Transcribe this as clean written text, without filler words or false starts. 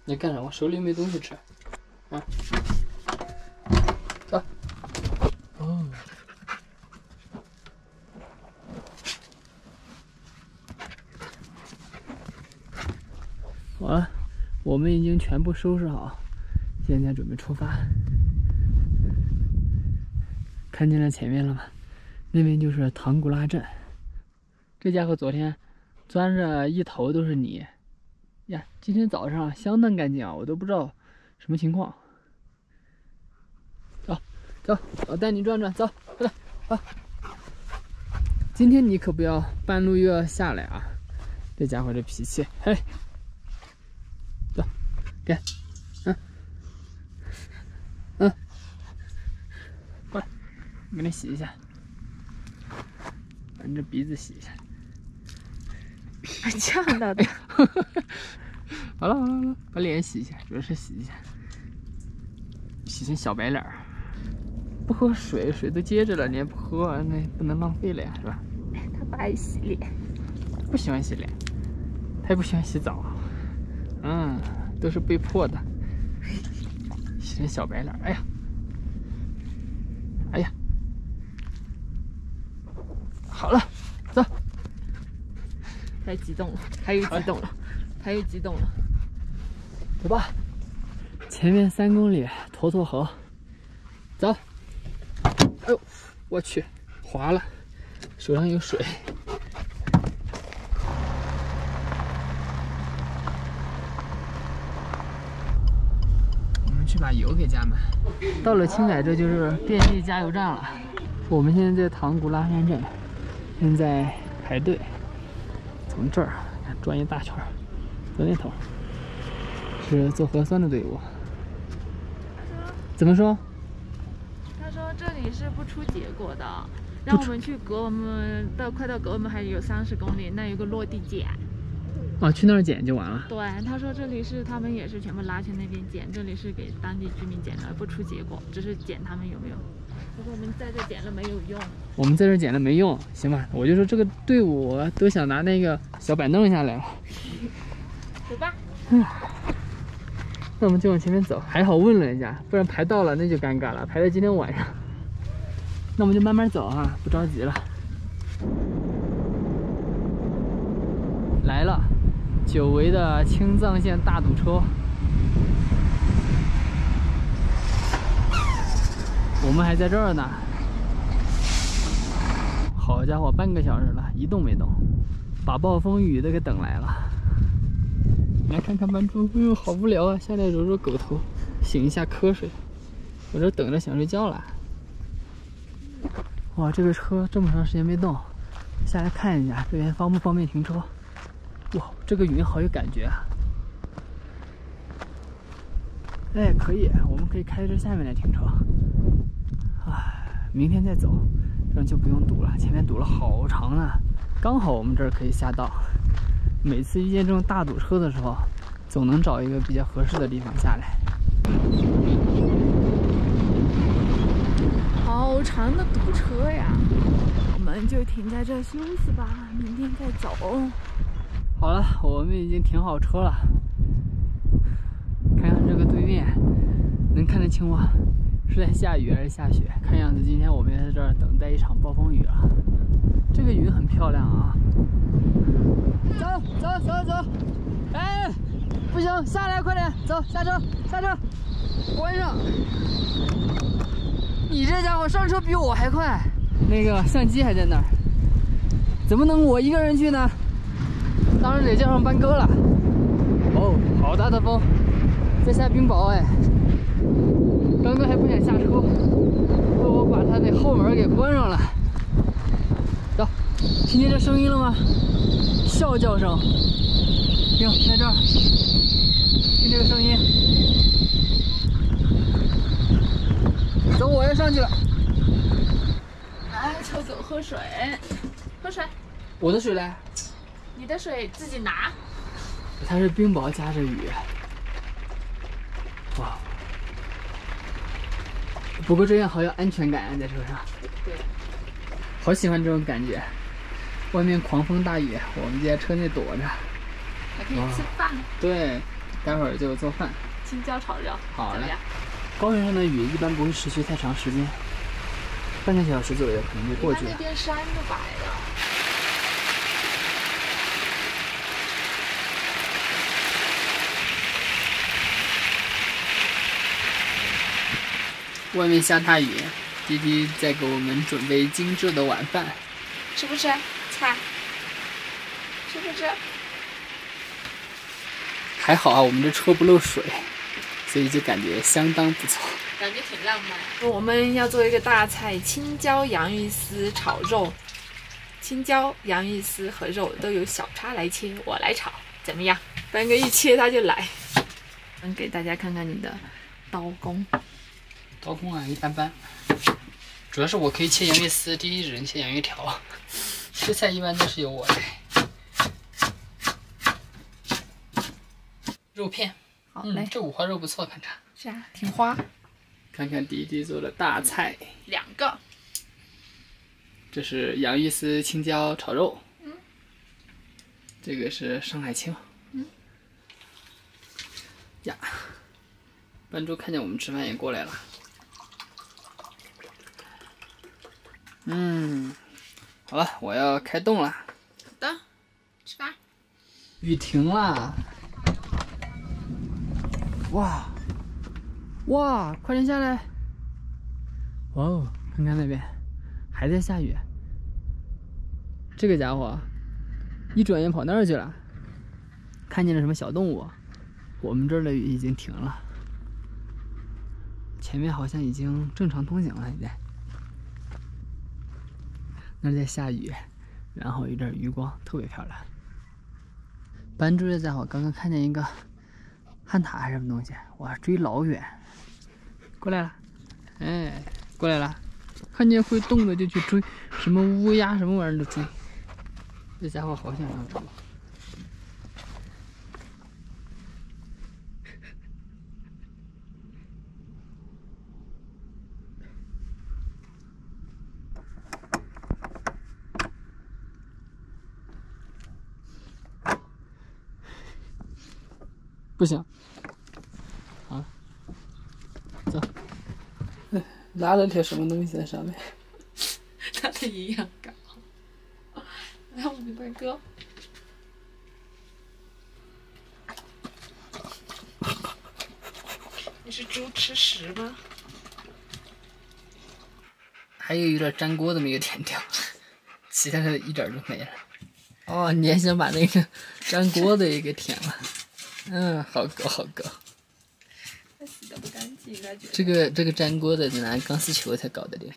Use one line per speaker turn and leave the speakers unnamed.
你干啥？我手里没东西吃。啊，走。哦。好了，我们已经全部收拾好，现在准备出发。看见了前面了吗？那边就是唐古拉镇。这家伙昨天钻着一头都是泥呀，今天早上相当干净啊，我都不知道什么情况。走，走，我带你转转，走，快点，啊！今天你可不要半路又要下来啊！这家伙这脾气，嘿，走，给，过来，我给你洗一下，把你这鼻子洗一下。
呛到的。
好了好了好了，把脸洗一下，主要是洗一下，洗成小白脸儿。不喝水，水都接着了，你也不喝，那不能浪费了呀，是吧？
他不爱洗脸，
不喜欢洗脸，他也不喜欢洗澡，都是被迫的。洗成小白脸儿，哎呀，哎呀，好了，走。
太激动了，他又激动了，他又激动了。
走吧，前面3公里沱沱河，走。哎呦，我去，滑了，手上有水。我们去把油给加满。到了青海，这就是遍地加油站了。我们现在在唐古拉山镇，现在排队。从这儿转一大圈，走那头是做核酸的队伍。怎么说？
他说这里是不出结果的，让我们去隔我们快到隔我们还有30公里，那有个落地检。
哦，去那儿检就完了。
对，他说这里是他们也是全部拉去那边检，这里是给当地居民检的，不出结果，只是检他们有没有。他说我们在这检了没有用。
我们在这检了没用，行吧？我就说这个队伍我都想拿那个小板凳下来了。
走吧。
那我们就往前面走，还好问了一下，不然排到了那就尴尬了，排到今天晚上。那我们就慢慢走啊，不着急了。来了，久违的青藏线大堵车。我们还在这儿呢。好家伙，半个小时了，一动没动，把暴风雨都给等来了。来看看班主，哎呦，好无聊啊！下来揉揉狗头，醒一下瞌睡。我这等着想睡觉了。哇，这个车这么长时间没动，下来看一下这边方不方便停车。哇，这个云好有感觉啊！哎，可以，我们可以开这下面来停车。哎，明天再走，这样就不用堵了。前面堵了好长呢，刚好我们这儿可以下道。每次遇见这种大堵车的时候，总能找一个比较合适的地方下来。
好长的堵车呀，我们就停在这休息吧，明天再走。
好了，我们已经停好车了。看看这个对面，能看得清吗？是在下雨还是下雪？看样子今天我们在这儿等待一场暴风雨啊。这个云很漂亮啊。走走走走！哎，不行，下来快点，走，下车，下车，关上。你这家伙上车比我还快，那个相机还在那儿，怎么能我一个人去呢？当然得叫上班哥了。哦，好大的风，在下冰雹哎！刚刚还不想下车，被我把他那后门给关上了。走，听见这声音了吗？啸叫声，听，在这儿，听这个声音。走，我要上去了。
来，臭狗喝水，喝水。
我的水嘞？
你的水自己拿。
它是冰雹夹着雨。哇！不过这样好有安全感啊，在车上。
对。
好喜欢这种感觉。外面狂风大雨，我们就在车内躲着。
还可以吃饭。
对，待会儿就做饭。
青椒炒肉，
好嘞
怎么样？
高原上的雨一般不会持续太长时间，半个小时左右可能就过去了。
那边山就白了。
外面下大雨，滴滴在给我们准备精致的晚饭。
吃不吃菜？吃不吃？
还好啊，我们这车不漏水，所以就感觉相当不错。
感觉挺浪漫。我们要做一个大菜，青椒洋芋丝炒肉。青椒、洋芋丝和肉都由小叉来切，我来炒，怎么样？班哥一切他就来。给大家看看你的刀工。
刀工啊，一般般。主要是我可以切洋芋丝，滴滴只能切洋芋条。切菜一般都是由我来。肉片，
好嘞，
这五花肉不错，看着。
是啊，挺花。
看看滴滴做的大菜
2个。
这是洋芋丝青椒炒肉，这个是上海青，呀，班主看见我们吃饭也过来了，好了，我要开动了，
好的，吃饭。
雨停了，哇，快点下来，哇哦，看看那边。还在下雨，这个家伙一转眼跑那儿去了，看见了什么小动物？我们这儿的雨已经停了，前面好像已经正常通行了，现在那儿在下雨，然后有点余光，特别漂亮。班主这家伙刚刚看见一个旱獭还是什么东西，哇，追老远，过来了，哎，过来了。看见会动的就去追，什么乌鸦什么玩意儿都追。这家伙好想要追。不行，好，走。拉了条什么东西在上面？
它的营养膏。来，我的班哥。你是猪吃屎吗？
还有点粘锅的没有舔掉，其他的一点都没了。哦，你还想把那个粘锅的也给舔了？好高好高。
它洗的不干净，应该觉得。
这个粘锅的拿钢丝球才搞的的。